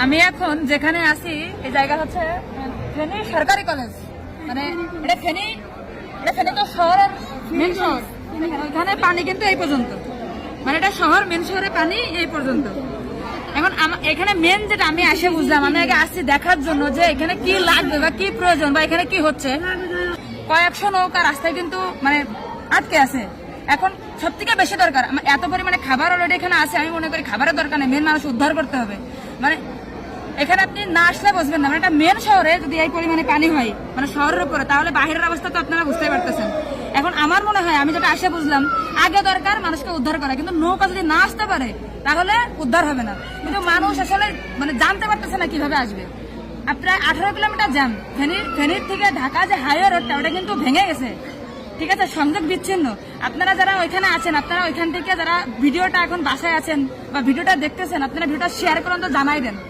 আমি এখন যেখানে আছি এই জায়গা হচ্ছে ফেনী সরকারি কলেজ, মানে এটা ফেনী তো শহরের মেন শহর। ওইখানে পানি কিন্তু এই পর্যন্ত, মানে এটা শহর, মেন শহরে পানি এই পর্যন্ত। এখন এখানে মেন যেটা আমি এসে বুঝলাম, আমি আগে আসছি দেখার জন্য যে এখানে কি লাগবে বা কি প্রয়োজন বা এখানে কি হচ্ছে। কয়েকশো নৌকা রাস্তায় কিন্তু মানে আটকে আছে। এখন সব থেকে বেশি দরকার এত পরিমাণে খাবার অলরেডি এখানে আছে, আমি মনে করি খাবারের দরকার নেই, মেন মানুষ উদ্ধার করতে হবে। মানে এখানে আপনি না আসলে বুঝবেন না, মানে একটা মেন শহরে যদি এই পরিমাণে পানি হয় মানে শহরের উপরে, তাহলে বাহিরের অবস্থা তো আপনারা বুঝতেই পারতেছেন। এখন আমার মনে হয়, আমি যেটা আসে বুঝলাম, আগে দরকার মানুষকে উদ্ধার করা, কিন্তু নৌকা যদি না আসতে পারে তাহলে উদ্ধার হবে না। কিন্তু মানুষ আসলে মানে জানতে পারতেছে না কিভাবে আসবে। প্রায় 18 কিলোমিটার জ্যাম। ফেনীর থেকে ঢাকা যে হাইওয়ে রোডটা, ওটা কিন্তু ভেঙে গেছে, ঠিক আছে, সংযোগ বিচ্ছিন্ন। আপনারা যারা ওইখানে আছেন, আপনারা ওইখান থেকে যারা ভিডিওটা এখন বাসায় আছেন বা ভিডিওটা দেখতেছেন, আপনারা ভিডিওটা শেয়ার করুন, তো জানাই দেন।